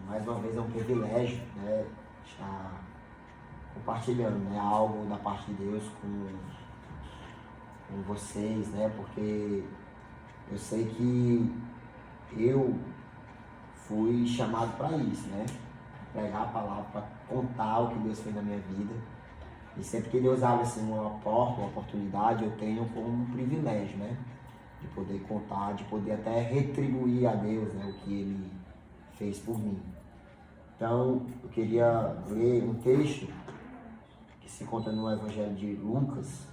mais uma vez é um privilégio, né, estar compartilhando, né, algo da parte de Deus com vocês, né, porque eu sei que eu fui chamado para isso, né, pregar a palavra, para contar o que Deus fez na minha vida. E sempre que Deus abre assim, uma porta, uma oportunidade, eu tenho como um privilégio, né, de poder contar, de poder até retribuir a Deus, né, o que Ele fez por mim. Então, eu queria ler um texto que se encontra no Evangelho de Lucas,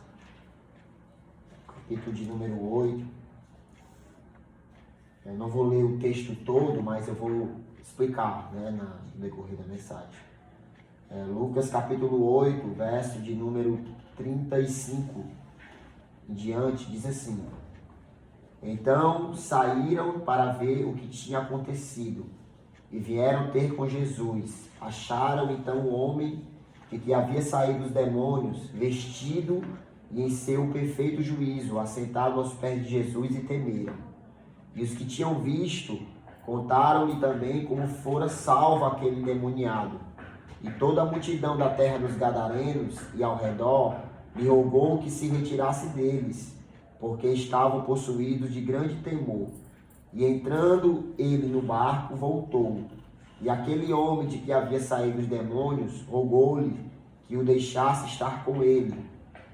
capítulo de número 8. Eu não vou ler o texto todo, mas eu vou explicar, né, no decorrer da mensagem. Lucas capítulo 8, verso de número 35 em diante, diz assim: Então saíram para ver o que tinha acontecido e vieram ter com Jesus. Acharam então o homem de que havia saído os demônios, vestido e em seu perfeito juízo, assentado aos pés de Jesus, e temeram. E os que tinham visto contaram-lhe também como fora salvo aquele endemoniado. E toda a multidão da terra dos Gadarenos e ao redor lhe rogou que se retirasse deles, porque estavam possuídos de grande temor. E entrando ele no barco, voltou. E aquele homem de que havia saído os demônios rogou-lhe que o deixasse estar com ele.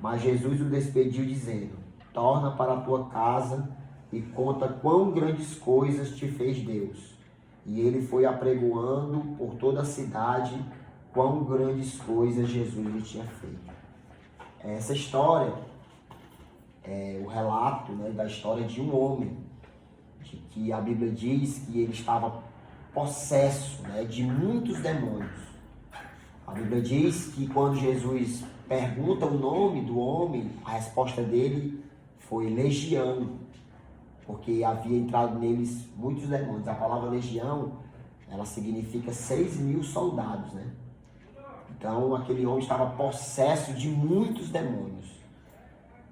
Mas Jesus o despediu, dizendo: Torna para a tua casa e conta quão grandes coisas te fez Deus. E ele foi apregoando por toda a cidade quão grandes coisas Jesus lhe tinha feito. Essa história é o relato, né, da história de um homem, de que a Bíblia diz que ele estava possesso, né, de muitos demônios. A Bíblia diz que quando Jesus pergunta o nome do homem, a resposta dele foi legião, porque havia entrado neles muitos demônios. A palavra legião, ela significa 6.000 soldados, né? Então, aquele homem estava possesso de muitos demônios.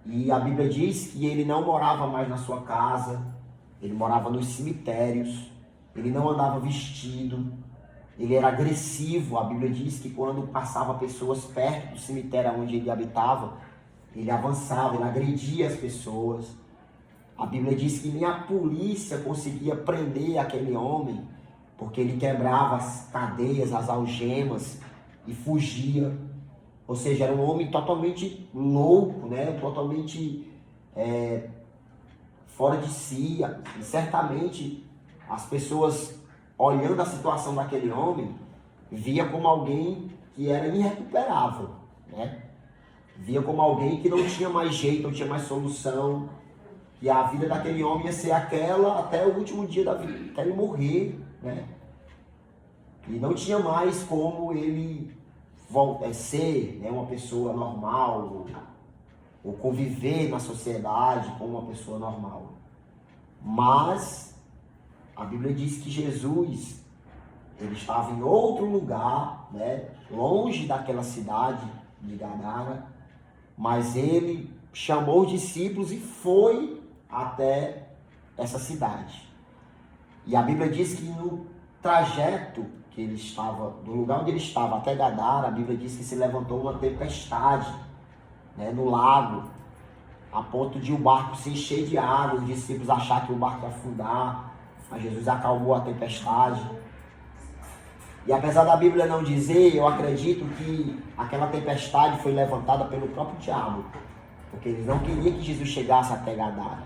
E a Bíblia diz que ele não morava mais na sua casa, ele morava nos cemitérios, ele não andava vestido, ele era agressivo. A Bíblia diz que quando passava pessoas perto do cemitério onde ele habitava, ele avançava, ele agredia as pessoas. A Bíblia diz que nem a polícia conseguia prender aquele homem, porque ele quebrava as cadeias, as algemas, e fugia. Ou seja, era um homem totalmente louco, né? Totalmente fora de si. E certamente as pessoas, olhando a situação daquele homem, via como alguém que era irrecuperável, né? Via como alguém que não tinha mais jeito, não tinha mais solução, que a vida daquele homem ia ser aquela até o último dia da vida, até ele morrer, né? E não tinha mais como ele ser, né, uma pessoa normal, ou conviver na sociedade como uma pessoa normal. Mas a Bíblia diz que Jesus, ele estava em outro lugar, né, longe daquela cidade de Gadara, mas ele chamou os discípulos e foi até essa cidade. E a Bíblia diz que no trajeto que ele estava, do lugar onde ele estava até Gadara, a Bíblia diz que se levantou uma tempestade, né, no lago, a ponto de o barco se encher de água, os discípulos acharam que o barco ia afundar, mas Jesus acalmou a tempestade. E apesar da Bíblia não dizer, eu acredito que aquela tempestade foi levantada pelo próprio diabo, porque eles não queriam que Jesus chegasse até Gadara.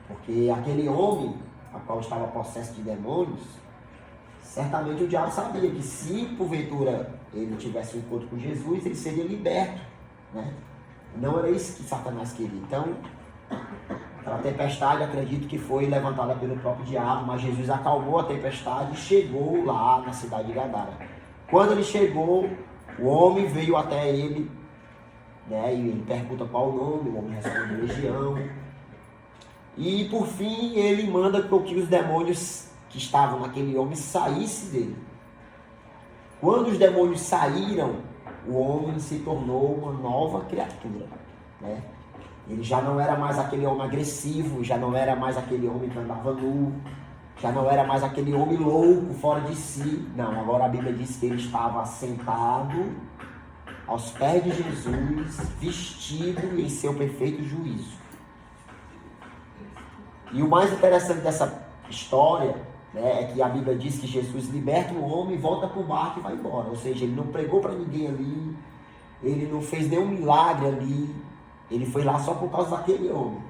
Porque aquele homem, a qual estava possesso de demônios, certamente o diabo sabia que se porventura ele tivesse um encontro com Jesus, ele seria liberto, né? Não era isso que Satanás queria. Então, aquela tempestade, acredito que foi levantada pelo próprio diabo, mas Jesus acalmou a tempestade e chegou lá na cidade de Gadara. Quando ele chegou, o homem veio até ele, né? E ele pergunta qual o nome, o homem responde legião. E por fim ele manda que os demônios que estavam naquele homem saíssem dele. Quando os demônios saíram, o homem se tornou uma nova criatura, né? Ele já não era mais aquele homem agressivo, já não era mais aquele homem que andava nu, Já não era mais aquele homem louco, fora de si. Não, agora a Bíblia diz que ele estava sentado aos pés de Jesus, vestido em seu perfeito juízo. E o mais interessante dessa história, né, é que a Bíblia diz que Jesus liberta o homem, volta para o barco e vai embora. Ou seja, ele não pregou para ninguém ali, ele não fez nenhum milagre ali, ele foi lá só por causa daquele homem.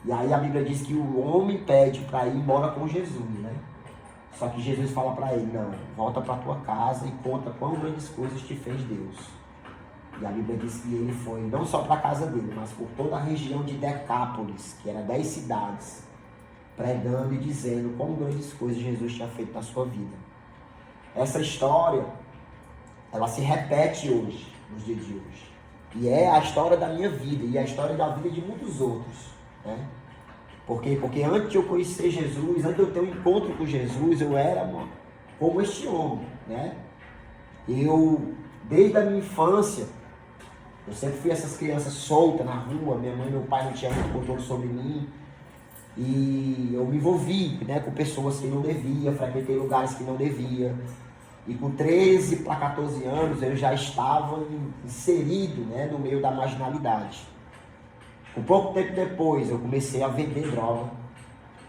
E aí a Bíblia diz que o homem pede para ir embora com Jesus, né? Só que Jesus fala para ele, não, volta para tua casa e conta quão grandes coisas te fez Deus. E a Bíblia diz que ele foi não só para a casa dele, mas por toda a região de Decápolis, que era 10 cidades, pregando e dizendo quão grandes coisas Jesus tinha feito na sua vida. Essa história, ela se repete hoje, nos dias de hoje. E é a história da minha vida e a história da vida de muitos outros, né? Por quê? Porque antes de eu conhecer Jesus, antes de eu ter um encontro com Jesus, eu era como este homem, né? Eu, desde a minha infância, eu sempre fui essas crianças soltas na rua, minha mãe e meu pai não tinham muito controle sobre mim. E eu me envolvi, né, com pessoas que não devia, frequentei lugares que não devia. E com 13 para 14 anos eu já estava inserido, né, no meio da marginalidade. Com pouco tempo depois eu comecei a vender droga.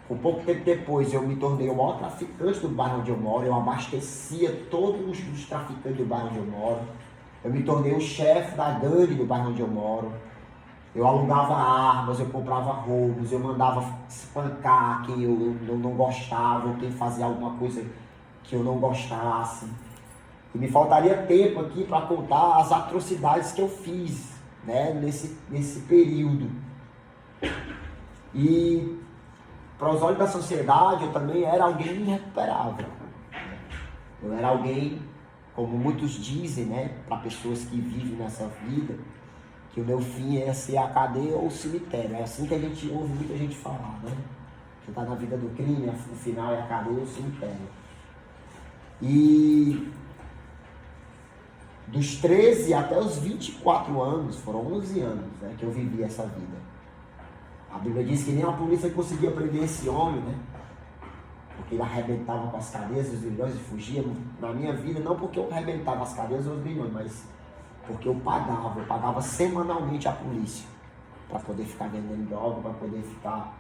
Com pouco tempo depois eu me tornei o maior traficante do bairro onde eu moro. Eu abastecia todos os traficantes do bairro onde eu moro. Eu me tornei o chefe da gangue do bairro onde eu moro. Eu alugava armas, eu comprava roubos, eu mandava espancar quem eu não gostava, ou quem fazia alguma coisa que eu não gostasse. E me faltaria tempo aqui para contar as atrocidades que eu fiz, né, nesse período. E para os olhos da sociedade eu também era alguém irrecuperável. Eu era alguém, como muitos dizem, né, para pessoas que vivem nessa vida, que o meu fim é ser a cadeia ou o cemitério. É assim que a gente ouve muita gente falar, né? Você está na vida do crime, o final é a cadeia ou o cemitério. E dos 13 até os 24 anos, foram 11 anos, né, que eu vivi essa vida. A Bíblia diz que nem a polícia conseguia prender esse homem, né? Porque ele arrebentava com as cadeias, os grilhões e fugia. Na minha vida, não porque eu arrebentava as cadeias ou os grilhões, mas porque eu pagava semanalmente a polícia para poder ficar vendendo droga, para poder ficar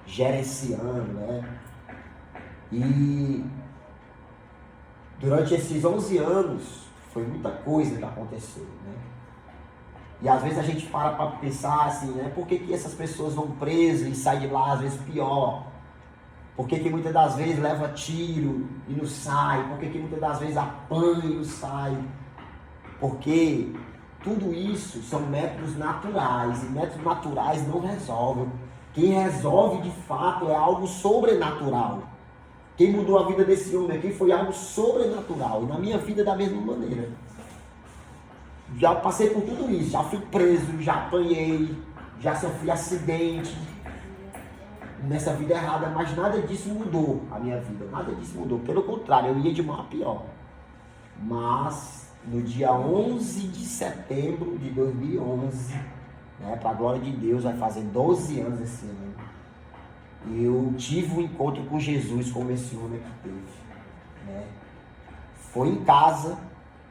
gerenciando, né? E durante esses 11 anos foi muita coisa que aconteceu, né? E às vezes a gente para pensar assim, né? Por que essas pessoas vão presas e saem de lá às vezes pior? Por que muitas das vezes leva tiro e não sai? Por que muitas das vezes apanha e não sai? Porque tudo isso são métodos naturais, e métodos naturais não resolvem. Quem resolve de fato é algo sobrenatural. Quem mudou a vida desse homem aqui foi algo sobrenatural. E na minha vida da mesma maneira. Já passei por tudo isso, já fui preso, já apanhei, já sofri acidente nessa vida errada, mas nada disso mudou a minha vida, nada disso mudou. Pelo contrário, eu ia de mal a pior. Mas no dia 11 de setembro de 2011, né, para a glória de Deus, vai fazer 12 anos esse ano, eu tive um encontro com Jesus, como esse homem que teve, né? Foi em casa,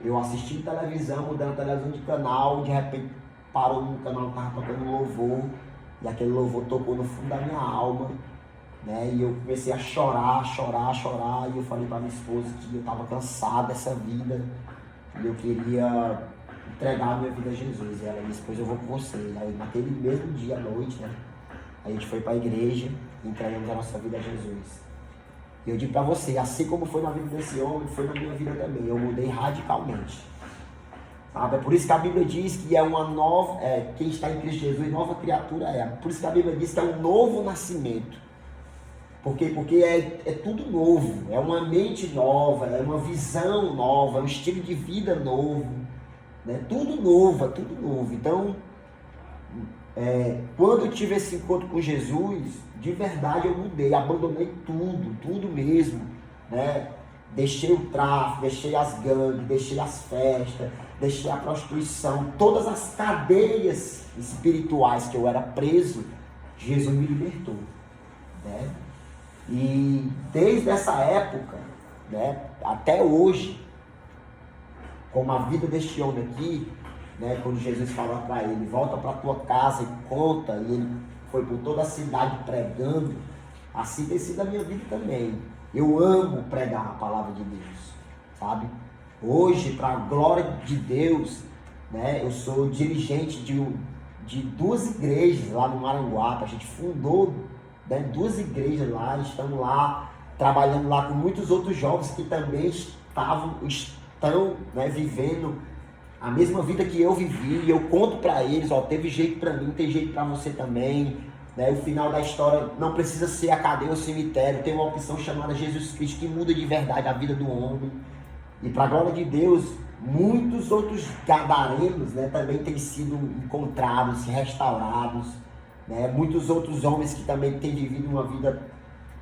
eu assisti televisão, mudando a televisão de canal, de repente parou num canal que estava tocando louvor, e aquele louvor tocou no fundo da minha alma, né? E eu comecei a chorar, e eu falei para minha esposa que eu estava cansado dessa vida, e eu queria entregar a minha vida a Jesus. E ela disse, depois eu vou com você. E aí naquele mesmo dia à noite, né, a gente foi para a igreja e entregamos a nossa vida a Jesus. E eu digo para você, assim como foi na vida desse homem, foi na minha vida também. Eu mudei radicalmente. Sabe? É por isso que a Bíblia diz que é uma nova, quem está em Cristo Jesus, nova criatura é. Por isso que a Bíblia diz que é um novo nascimento. Por quê? Porque é tudo novo, é uma mente nova, é uma visão nova, é um estilo de vida novo, né? Tudo novo, é tudo novo. Então, quando eu tive esse encontro com Jesus, de verdade eu mudei, abandonei tudo mesmo, né? Deixei o tráfico, deixei as gangues, deixei as festas, deixei a prostituição, todas as cadeias espirituais que eu era preso, Jesus me libertou, né? E desde essa época, né, até hoje, como a vida deste homem aqui, né, quando Jesus falou para ele, volta para tua casa e conta, e ele foi por toda a cidade pregando, assim tem sido a minha vida também. Eu amo pregar a palavra de Deus, sabe? Hoje, para a glória de Deus, né, eu sou dirigente de duas igrejas lá no Maranguape. A gente fundou, né, duas igrejas lá, estamos lá trabalhando lá com muitos outros jovens que também estão, né, vivendo a mesma vida que eu vivi. E eu conto para eles, ó, teve jeito para mim, tem jeito para você também, né? O final da história não precisa ser a cadeia ou o cemitério, tem uma opção chamada Jesus Cristo que muda de verdade a vida do homem. E para a glória de Deus, muitos outros gadarenos, né, também têm sido encontrados, restaurados, né? Muitos outros homens que também têm vivido uma vida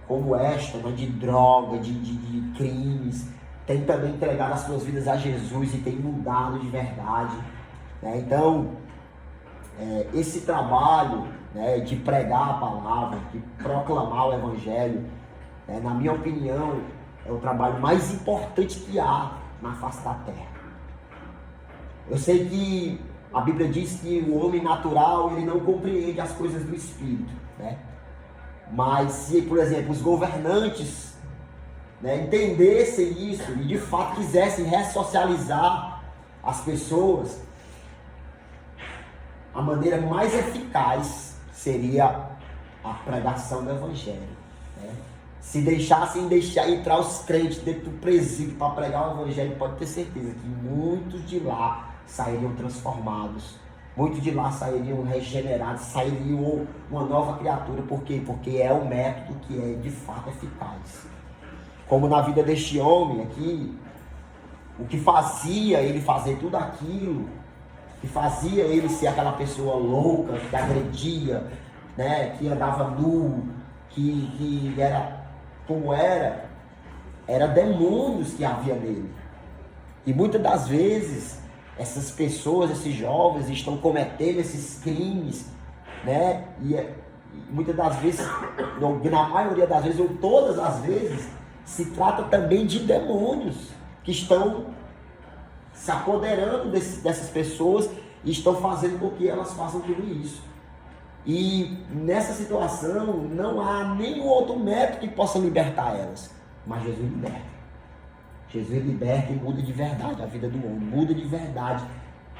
como esta, né, de droga, de crimes, têm também entregado as suas vidas a Jesus e têm mudado de verdade, né? Então, esse trabalho, né, de pregar a palavra, de proclamar o Evangelho, né, na minha opinião, é o trabalho mais importante que há na face da terra. Eu sei que a Bíblia diz que o homem natural, ele não compreende as coisas do Espírito, né? Mas se, por exemplo, os governantes, né, entendessem isso e de fato quisessem ressocializar as pessoas, a maneira mais eficaz seria a pregação do Evangelho, né? Se deixassem entrar os crentes dentro do presídio para pregar o Evangelho, pode ter certeza que muitos de lá sairiam transformados, muitos de lá sairiam regenerados, sairiam uma nova criatura. Por quê? Porque é o método que é de fato eficaz. Como na vida deste homem aqui, o que fazia ele fazer tudo aquilo, que fazia ele ser aquela pessoa louca, que agredia, né, que andava nu, que era como era demônios que havia nele. E muitas das vezes, essas pessoas, esses jovens estão cometendo esses crimes, né, e muitas das vezes, na maioria das vezes, ou todas as vezes, se trata também de demônios que estão se apoderando dessas pessoas e estão fazendo com que elas façam tudo isso. E nessa situação não há nenhum outro método que possa libertar elas, mas Jesus liberta. Jesus liberta e muda de verdade a vida do homem, muda de verdade,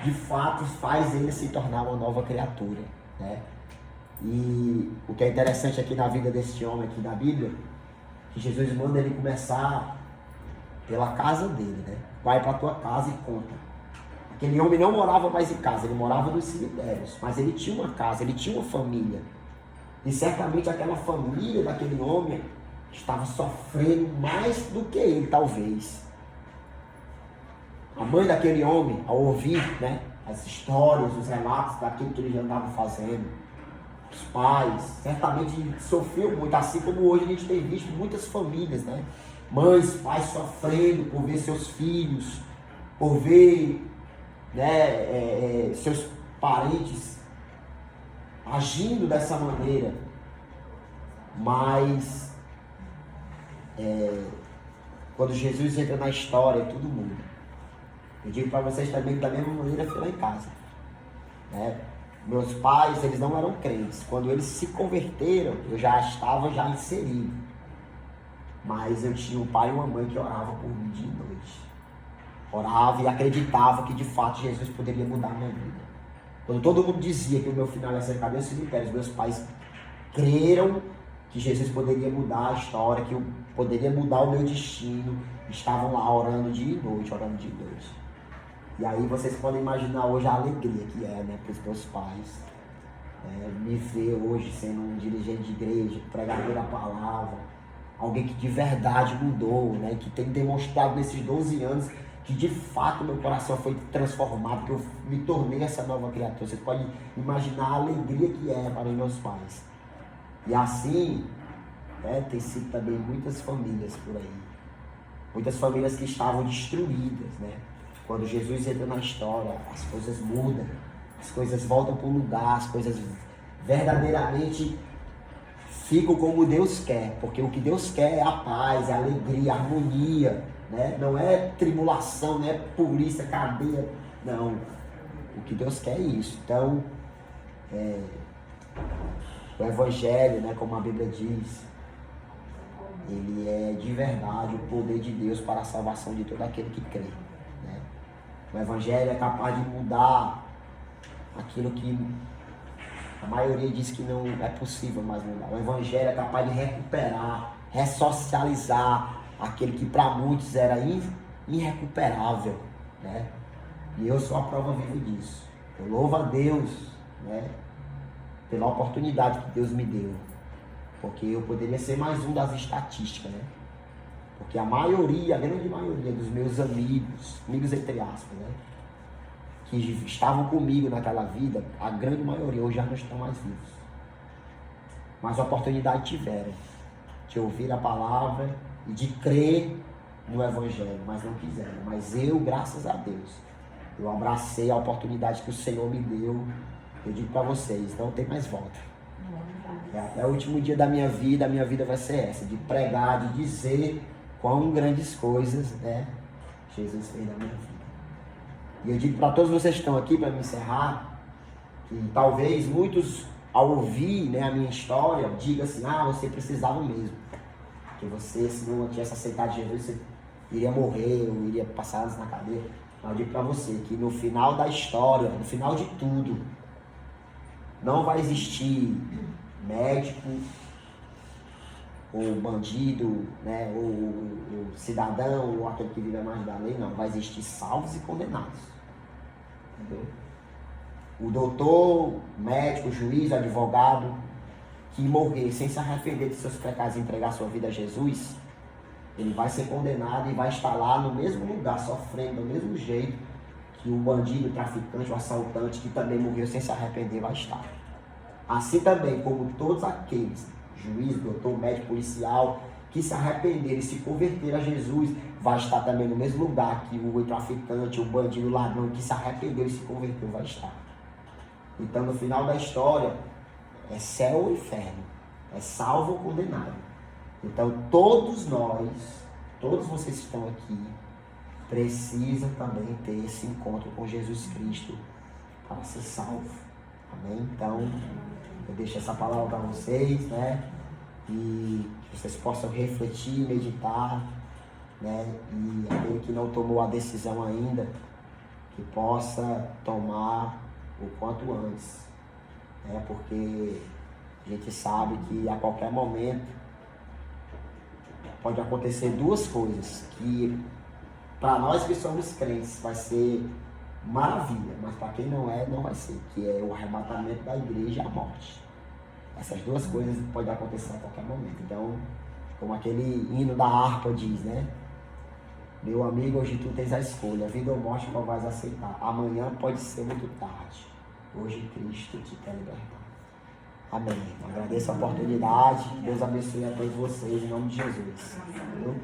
de fato faz ele se tornar uma nova criatura, né? E o que é interessante aqui na vida desse homem aqui da Bíblia, que Jesus manda ele começar pela casa dele, né? Vai para tua casa e conta. Aquele homem não morava mais em casa, ele morava nos cemitérios, mas ele tinha uma casa, ele tinha uma família. E certamente aquela família daquele homem estava sofrendo mais do que ele, talvez. A mãe daquele homem, ao ouvir, né, as histórias, os relatos daquilo que ele já andava fazendo, os pais, certamente sofreu muito, assim como hoje a gente tem visto muitas famílias, né? Mães, pais sofrendo por ver seus filhos, por ver, né, seus parentes agindo dessa maneira. Mas quando Jesus entra na história, tudo muda. Eu digo para vocês também que da mesma maneira foi lá em casa, né? Meus pais, eles não eram crentes. Quando eles se converteram, eu já estava inserido. Mas eu tinha um pai e uma mãe que oravam por mim dia e noite. Orava e acreditava que de fato Jesus poderia mudar a minha vida. Quando todo mundo dizia que o meu final ia ser cadeia ou cemitério, meus pais creram que Jesus poderia mudar a história, que eu poderia mudar o meu destino. Estavam lá orando dia e noite, orando dia e noite. E aí vocês podem imaginar hoje a alegria que é, né, para os meus pais. Me ver hoje sendo um dirigente de igreja, pregador da palavra, alguém que de verdade mudou, né, que tem demonstrado nesses 12 anos que de fato meu coração foi transformado, que eu me tornei essa nova criatura. Você pode imaginar a alegria que é para os meus pais. E assim, né, tem sido também muitas famílias por aí. Muitas famílias que estavam destruídas, né? Quando Jesus entra na história, as coisas mudam, as coisas voltam para o lugar, as coisas verdadeiramente ficam como Deus quer, porque o que Deus quer é a paz, é a alegria, a harmonia, né? Não é tribulação, não é polícia, cadeia, não. O que Deus quer é isso. Então, o Evangelho, né, como a Bíblia diz, ele é de verdade o poder de Deus para a salvação de todo aquele que crê, né? O Evangelho é capaz de mudar aquilo que a maioria diz que não é possível mais mudar. O Evangelho é capaz de recuperar, ressocializar aquele que para muitos era irrecuperável, né? E eu sou a prova viva disso. Eu louvo a Deus, né, pela oportunidade que Deus me deu. Porque eu poderia ser mais um das estatísticas, né? Porque a maioria, a grande maioria dos meus amigos entre aspas, né, que estavam comigo naquela vida, a grande maioria hoje já não estão mais vivos. Mas a oportunidade tiveram de ouvir a palavra e de crer no Evangelho, mas não quiseram. Mas eu, graças a Deus, eu abracei a oportunidade que o Senhor me deu. Eu digo para vocês, não tem mais volta. Até o último dia da minha vida vai ser essa, de pregar, de dizer quão grandes coisas, né, Jesus fez na minha vida. E eu digo para todos vocês que estão aqui, para me encerrar, que talvez muitos, ao ouvir, né, a minha história, digam assim, você precisava mesmo. Porque você, se não tivesse aceitado Jesus, você iria morrer, ou iria passar anos na cadeia. Mas eu digo para você que no final da história, no final de tudo, não vai existir médico, ou bandido, né, ou cidadão, ou aquele que vive à margem da lei, não. Vai existir salvos e condenados. Entendeu? O doutor, médico, juiz, advogado, que morrer sem se arrepender de seus pecados e entregar sua vida a Jesus, ele vai ser condenado e vai estar lá no mesmo lugar, sofrendo do mesmo jeito que o bandido, o traficante, o assaltante, que também morreu sem se arrepender, vai estar. Assim também como todos aqueles, juiz, doutor, médico, policial, que se arrependerem e se converter a Jesus, vai estar também no mesmo lugar que o traficante, o bandido, o ladrão, que se arrependeu e se converteu, vai estar. Então, no final da história, é céu ou inferno, é salvo ou condenado. Então, todos nós, todos vocês que estão aqui, precisam também ter esse encontro com Jesus Cristo para ser salvo. Amém? Então, eu deixo essa palavra para vocês, né? E que vocês possam refletir, meditar, né? E aquele que não tomou a decisão ainda, que possa tomar o quanto antes, né? Porque a gente sabe que a qualquer momento pode acontecer duas coisas, que para nós que somos crentes vai ser maravilha, mas para quem não é, não vai ser, que é o arrebatamento da igreja e a morte. Essas duas coisas podem acontecer a qualquer momento. Então, como aquele hino da harpa diz, né? Meu amigo, hoje tu tens a escolha, vida ou morte qual vais aceitar. Amanhã pode ser muito tarde. Hoje Cristo te quer libertar. Amém. Agradeço a oportunidade. Deus abençoe a todos vocês em nome de Jesus. Entendeu?